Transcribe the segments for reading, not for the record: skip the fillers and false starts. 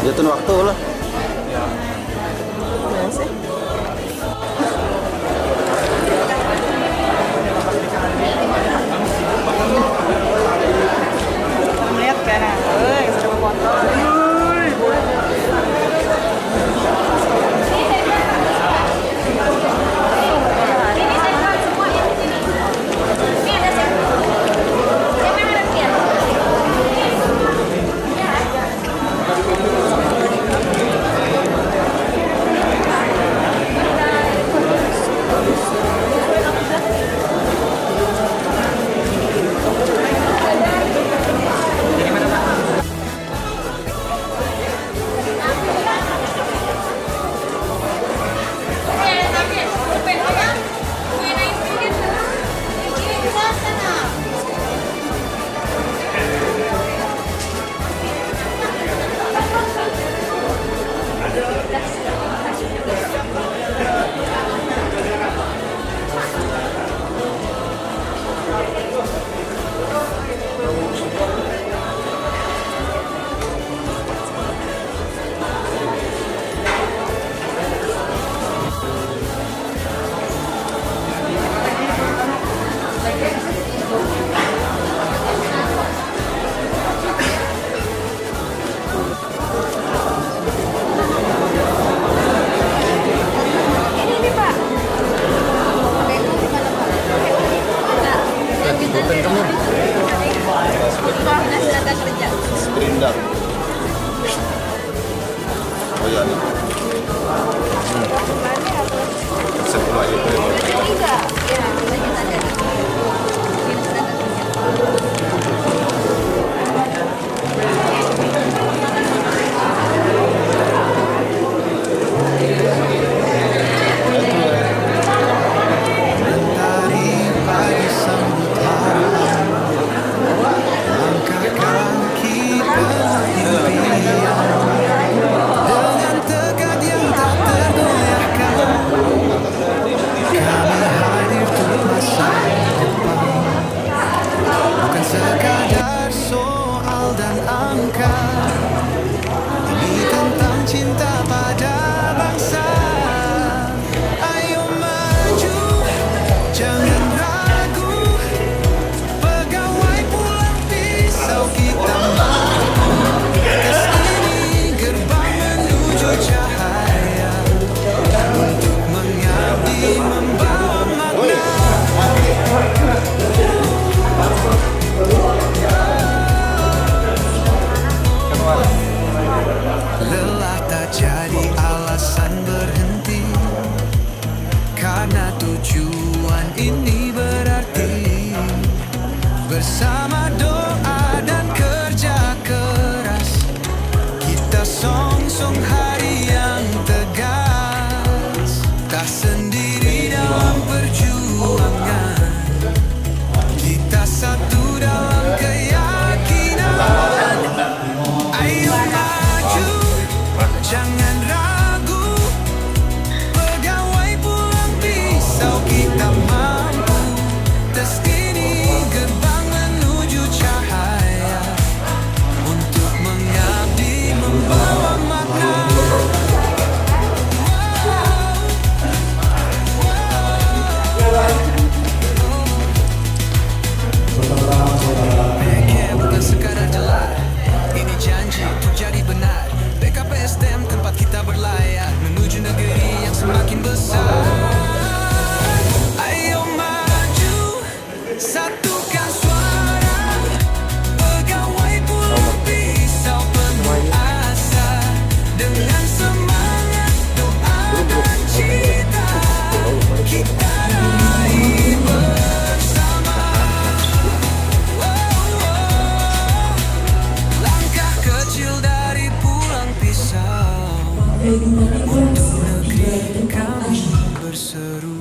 Jatuh waktu lah. Mana sih? Melihat kan? Coba kontrol. Sprindak. Oh ya nih. Sepuluh aja tuh. Sekadar soal dan angka, ini tentang cinta pada bangsa. Ayo maju, jangan ragu. Pegawai pulang pisau kita mampu. Tes ini gerbang menuju cahaya, untuk mengabdi membawa makna. Lelah tak jadi alasan berhenti, karena tujuan ini berarti. Bersama doa dan kerja keras, kita song-song hari yang tegas. Tak sendiri dalam perjuangan, kita satu dalam keyakinan. Ayo maju, jangan ragu. Pegawai pulang pisau kita mampu. Tes ini gerbang menuju cahaya, untuk mengabdi membawa makna. Bukan sekadar jelas, ini janji untuk jadi benar. BKPSDM tempat kita berlayar menuju negeri yang semakin besar. Ayo maju, satukan suara. Pegawai pulang pisau penuh asa, dengan semangat doa dan cita, kita raih bersama. Langkah kecil dari pulang pisau, untuk negeri kami berseru.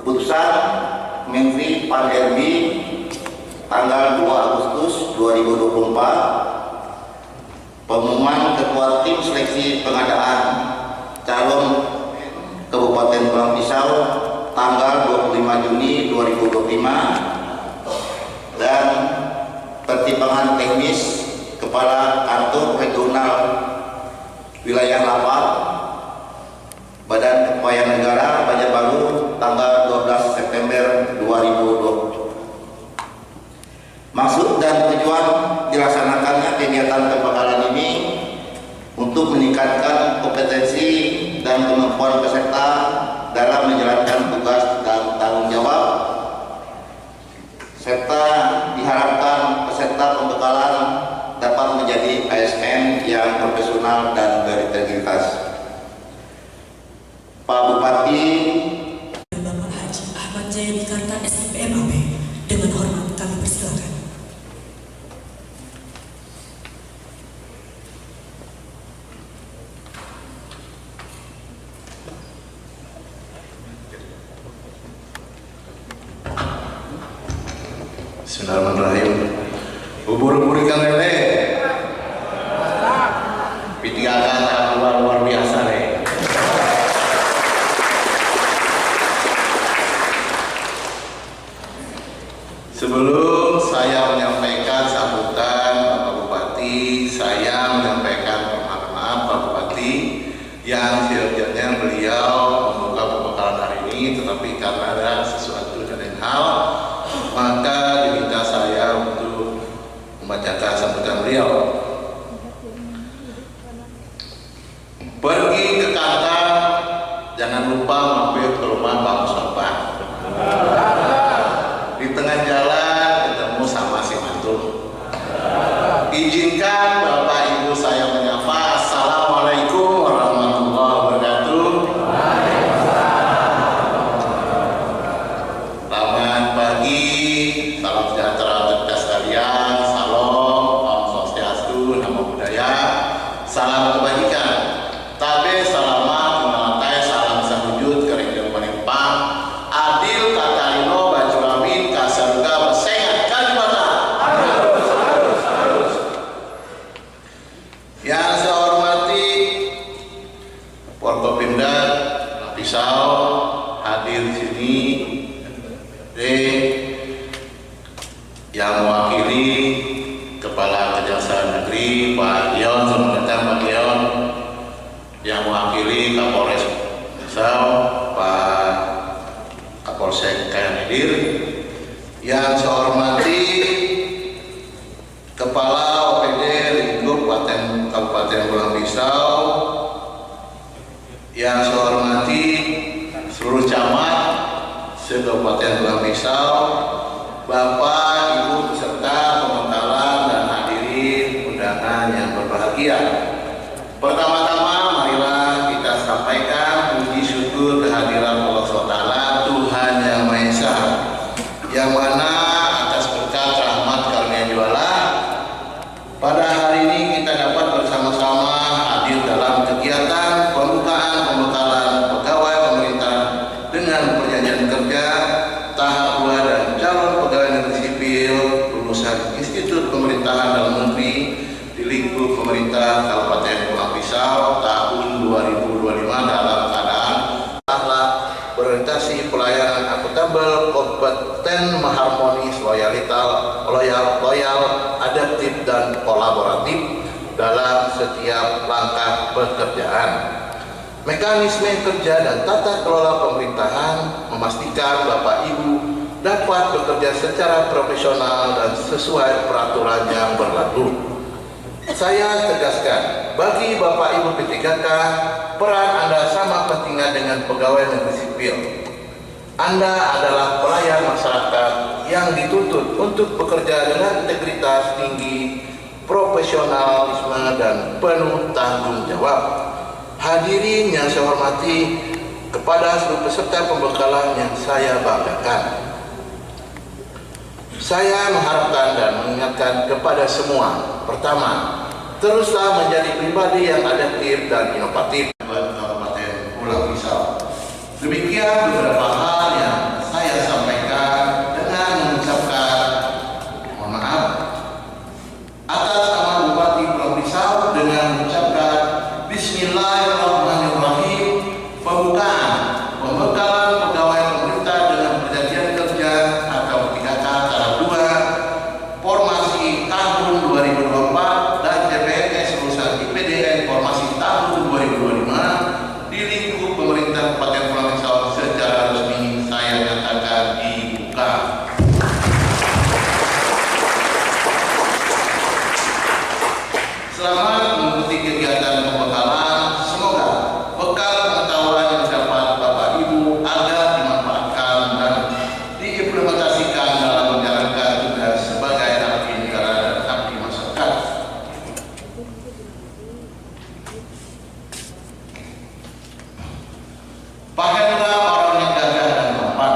Keputusan Menteri Pan-RB tanggal 2 Agustus 2024, pengumuman Ketua Tim Seleksi Pengadaan Calon Kabupaten Pulang Pisau tanggal 25 Juni 2025, dan pertimbangan teknis Kepala Kantor Regional Wilayah 8 Badan Kepegawaian Negara Banjarbaru tanggal 12 September 2020. Maksud dan tujuan dilaksanakannya kegiatan pembekalan ini untuk meningkatkan kompetensi dan kemampuan peserta dalam menjalankan tugas dan tanggung jawab, serta diharapkan peserta pembekalan dapat menjadi ASN yang profesional dan berintegritas. Pak Bupati Bapak Haji Ahmad Jaya Dikarta SIPM AB, dengan hormat kami persilakan. Bismillahirrahmanirrahim. Bubur-bubur ikan lele. Pitigakan luar biasa nih. Sebelum saya menyampaikan sambutan Bapak Bupati, saya menyampaikan permohonan Pak Bupati yang seyogyanya beliau membuka pembekalan hari ini, tetapi karena ada sesuatu dan lain hal, maka diminta saya untuk membacakan sambutan beliau. Pergi ke kantor, jangan lupa mampir ke rumah Pak Mustafa. Di tengah jalan ketemu sama si mantu. Izinkan Bapak Ibu saya menyapa. Assalamualaikum warahmatullahi wabarakatuh. Selamat pagi, salam sejahtera untuk kita sekalian. Salam, Om Swastiastu, Namo Buddhaya, salam kebajikan. Tabe salamat menalatai salam sahujud kereng panempang adil katarino bacuramin kasaruga besengat Kalimantan. Harus. Yang saya hormati Forkopimda Pisau hadir di sini, yang mewakili Kepala Kejaksaan Negeri Pak Dion, selamat datang Pak Dion, yang mewakili Kapolres Pisau Pak Kapolsek Kayangidir, yang saya hormati Kepala OPD Lingkup Kabupaten Pulang Pisau, yang saya hormati seluruh camat se-Kabupaten Pulang Pisau, Bapak Ibu peserta pembekalan dan hadirin undangan yang berbahagia. Pertama-tama marilah kita sampaikan puji syukur kehadiran Allah SWT, Tuhan Yang Maha Esa, yang mana atas berkat rahmat karunia jualah pada hari ini kita dapat bersama-sama hadir dalam kegiatan pembukaan pembekalan pegawai pemerintah dengan perjanjian kerja tahap 2 dan calon pegawai negeri sipil lulusan Institut Pemerintahan Dalam Negeri di lingkup pemerintah Kabupaten Pulang Pisau tahun 2025 dalam keadaan akhlak, berorientasi pelayanan akuntabel, kompeten, harmonis, loyal, adaptif dan kolaboratif dalam setiap langkah pekerjaan. Mekanisme kerja dan tata kelola pemerintahan memastikan Bapak Ibu dapat bekerja secara profesional dan sesuai peraturan yang berlaku. Saya tegaskan, bagi Bapak Ibu P3K, peran Anda sama pentingnya dengan pegawai negeri sipil. Anda adalah pelayan masyarakat yang dituntut untuk bekerja dengan integritas tinggi, profesionalisme, dan penuh tanggung jawab. Hadirin yang saya hormati, kepada seluruh peserta pembekalan yang saya banggakan, saya mengharapkan dan mengingatkan kepada semua, pertama, teruslah menjadi pribadi yang adaptif dan inovatif. Kabupaten Pulang Pisau. Demikian beberapa hal yang Camat mengikuti kegiatan pembekalan. Semoga bekal pengetahuan yang didapat Bapak Ibu agar dimanfaatkan dan diimplementasikan dalam menjalankan tugas sebagai abdi negara dan abdi masyarakat. Pak Hendra orang yang gagah dan tampan.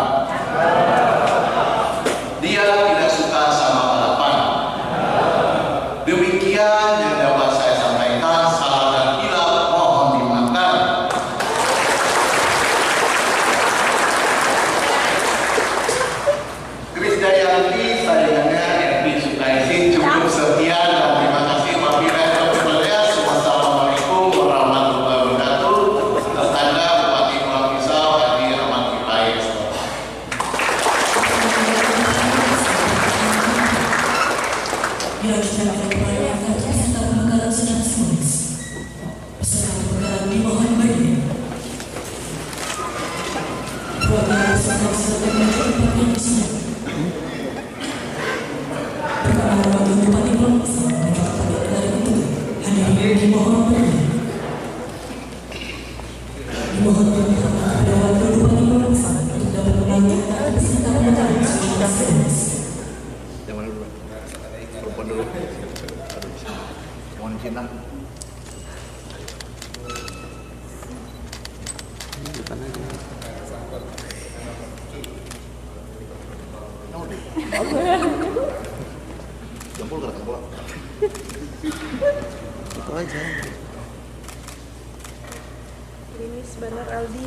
Dia tidak suka sama balapan. Demikian yang dapat saya sampaikan. Salah dan hilaf mohon dimaafkan. Krisdayanti, sayangannya Ervi Sukaisi, cukup sekian dan terima kasih. Wabillahi taufiq wal hidayah. Wassalamualaikum warahmatullahi wabarakatuh. Tanda Bupati Pulau Pisau Haji Ahmad Kifayes. Dilanjutkan oleh perayaan peserta pembekalan secara simbolis. Peserta pembekalan dimohon berdiri. Perwakilan peserta silakan menunjukkan pakaian di sini. Perkenalkan wakil Bupati Pulau Pisau dan juga Bupati Negara Bentuk. Hadirin dimohon berdiri. Dimohon berdiri kepada wakil Bupati Pulau Pisau untuk dapat melanjutkan peserta pembekalan secara simbolis. Yang mana dulu? Perempuan dulu. Mohon izin lah. Jempol gerak bola. Itu aja. Linis Banar Aldi.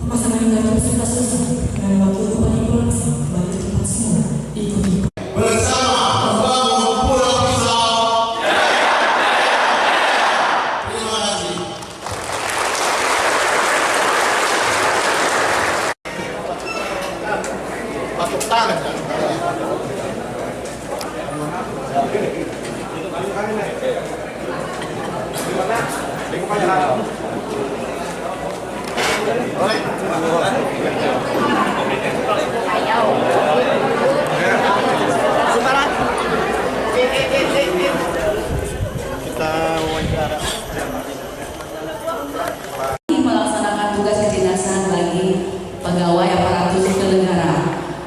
Pemasangan gambar peserta selesai dengan wakil Bupati Pulau Pisau kembali ke tempat semula. Ikuti. Bersama membangun Pulau Pisau. Terima kasih. Masuk tangan. Kita wawancara. Melaksanakan tugas kedinasan bagi pegawai aparatur sipil negara.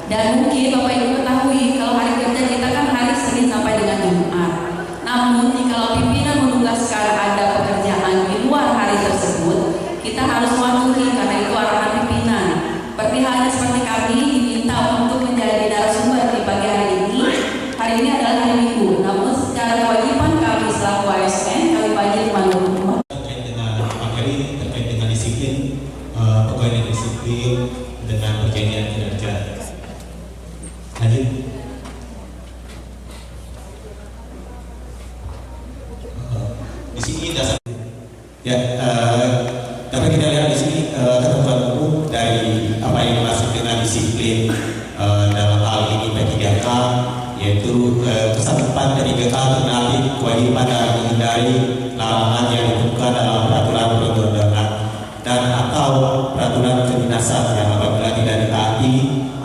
Dan mungkin Bapak Ibu ketahui kalau hari kerja kita kan hari Senin sampai dengan Jumat. Namun jika pimpinan menugaskan ada pekerjaan di luar hari tersebut, kita harus mematuhi karena itu arahan pimpinan. Seperti halnya seperti kami diminta untuk menjadi narasumber di pagi hari ini. Hari ini adalah hari Minggu. Namun secara kewajiban kami selaku ASN kami wajib menurut terkait dengan materi, terkait dengan disiplin, pegawai dan disiplin dengan perjanjian kinerja. Lanjut. Di sini dasar ya dapat kita lihat di sini ketentuan umum dari apa yang dimaksud dengan disiplin dalam hal ini P3K, yaitu kesamaan dari BK terkait kewajiban dan menghindari larangan yang ditentukan dalam peraturan perundang-undangan dan atau peraturan kedinasan yang apabila tidak ditaati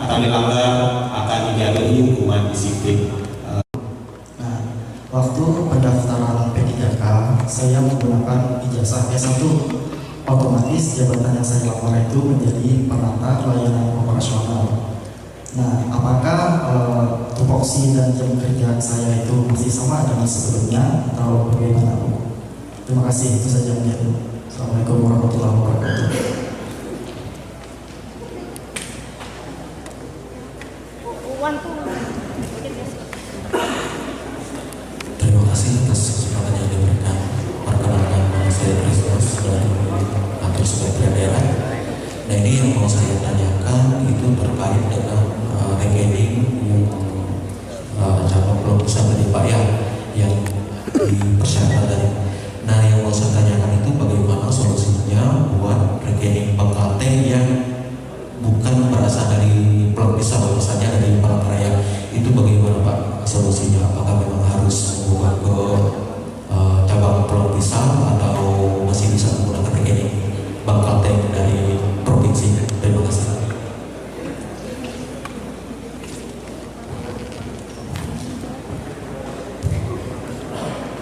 atau dilanggar akan dijatuhi hukuman disiplin. Nah, waktu pendaftaran P3K saya menggunakan ijazah S1. Otomatis jabatan yang saya lamar itu menjadi perantara layanan operasional. Nah, apakah tupoksi dan jam kerja saya itu masih sama dengan sebelumnya atau bagaimana? Terima kasih, itu saja mungkin. Assalamualaikum warahmatullahi wabarakatuh. Terima kasih atas kesempatan yang diberikan. Perkenalkan nama saya Kristus dari kantor Sekretariat Daerah. Nah, ini yang mau saya tanyakan itu terkait dengan rekening yang cabang belum bisa Pak ya, yang dipersiapkan tadi. Nah, yang mau saya tanyakan itu bagaimana solusinya buat rekening Pengkate yang bukan berasal dari Pulau Pisau, misalnya dari Palangkaraya, itu bagaimana Pak solusinya? Apakah memang harus membuat ke cabang Pulau Pisau atau masih bisa menggunakan rekening Pengkate dari provinsi? Terima kasih.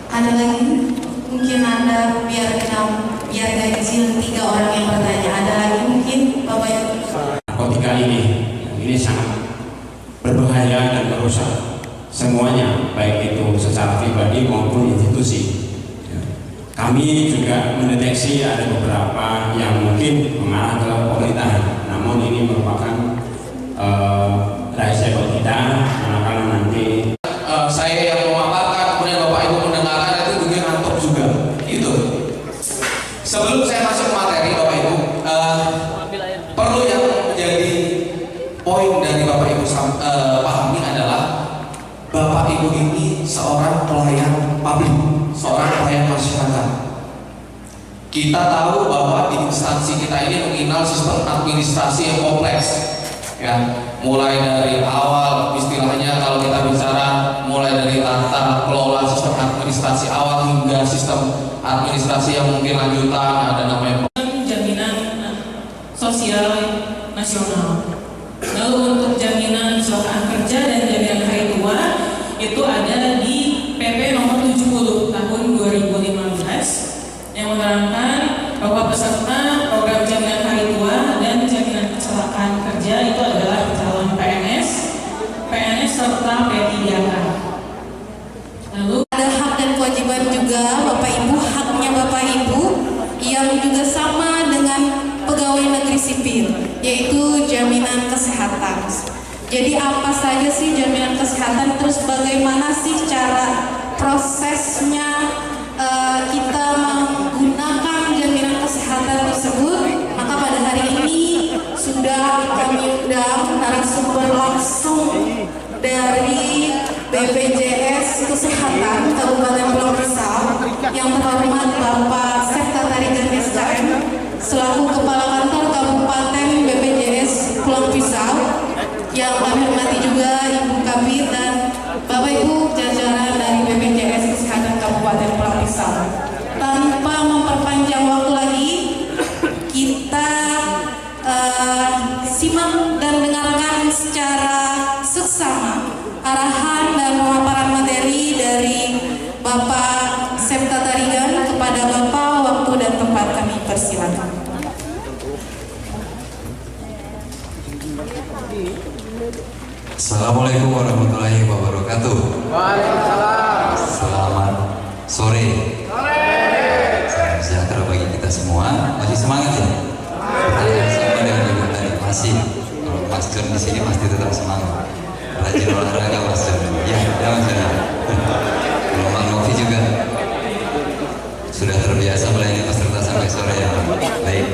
Ada lagi? mungkin Anda biar gak izin 3 orang yang bertanya. Ada lagi mungkin Bapak Ibu? Narkotika ini sangat berbahaya dan merusak semuanya, baik itu secara pribadi maupun institusi. Kami juga mendeteksi ada beberapa yang mungkin mengarah ke pemerintahan, namun ini merupakan rahasia buat kita, manakala nanti saya yang memaparkan, kemudian Bapak Ibu mendengarkan, itu juga ngantuk juga. Itu. Sebelum saya masuk materi, Bapak Ibu, perlu yang menjadi poin dari Bapak Ibu pahami adalah Bapak Ibu ini seorang pelayan publik, seorang pelayan masyarakat. Kita tahu bahwa di instansi kita ini mengenal sistem administrasi yang kompleks, ya. Mulai dari awal, istilahnya kalau kita bicara mulai dari tata kelola sistem administrasi awal hingga sistem administrasi yang mungkin lanjutan, ada namanya jaminan sosial nasional. Lalu untuk jaminan kecelakaan kerja dan jaminan hari tua itu ada di PP nomor 70 tahun 2015 yang menerangkan bahwa peserta program jaminan hari tua dan jaminan kecelakaan kerja itu adalah calon PNS serta P3K. Lalu Ada hak dan kewajiban juga Bapak Ibu, haknya Bapak Ibu yang juga sama dengan pegawai negeri sipil, yaitu jaminan kesehatan. Jadi apa saja sih jaminan kesehatan, terus bagaimana sih cara prosesnya kita menggunakan jaminan kesehatan tersebut? Maka pada hari ini sudah kami undang narasumber langsung dari BPJS Kesehatan Kabupaten Pulau Pisau yang terhormat Bapak Septa Tarigan SKM selaku Kepala Kantor Kabupaten BPJS Pulau Pisau, yang kami hormati juga Ibu Kabid dan Bapak Ibu jajaran dari BPJS Kesehatan Kabupaten Pulau Pisau. Tanpa memperpanjang waktu lagi, kita simak dan dengarkan secara seksama arahan dan pemaparan materi dari Bapak Septa Tarigan. Kepada Bapak, waktu dan tempat kami persilakan. Assalamualaikum warahmatullahi wabarakatuh. Waalaikumsalam. Selamat sore. Salam sejahtera bagi kita semua. Masih semangat ya? Sama dengan ibu tadi, masih. Kalau Mas John di sini pasti tetap semangat. Rajin olahraga Mas John. Ya Mas John. Kalau Bang Novi juga sudah terbiasa melayani peserta sampai sore ya. Baik,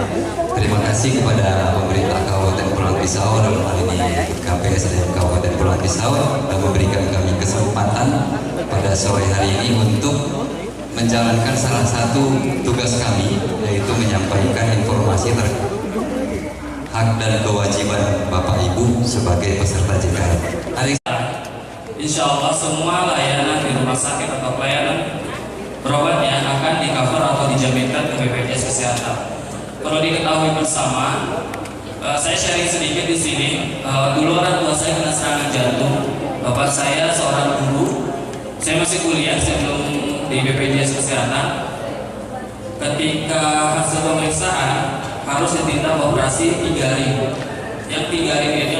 terima kasih kepada pemerintah Kabupaten Pulau Pisau, dalam hal ini KPSDM Kabupaten Pulau Pisau, yang memberikan kami kesempatan pada sore hari ini untuk menjalankan salah satu tugas kami, yaitu menyampaikan informasi terkait hak dan kewajiban Bapak Ibu sebagai peserta JKN. Insya Allah semua layanan di rumah sakit atau pelayanan berobatnya akan di-cover atau dijaminkan ke BPJS Kesehatan. Perlu diketahui bersama, saya sharing sedikit di sini. Dulu orang tua saya kena serangan jantung. Bapak saya seorang guru. Saya masih kuliah, saya belum di BPJS Kesehatan. Ketika hasil pemeriksaan harus ditindak operasi 3 hari. Yang 3 hari ini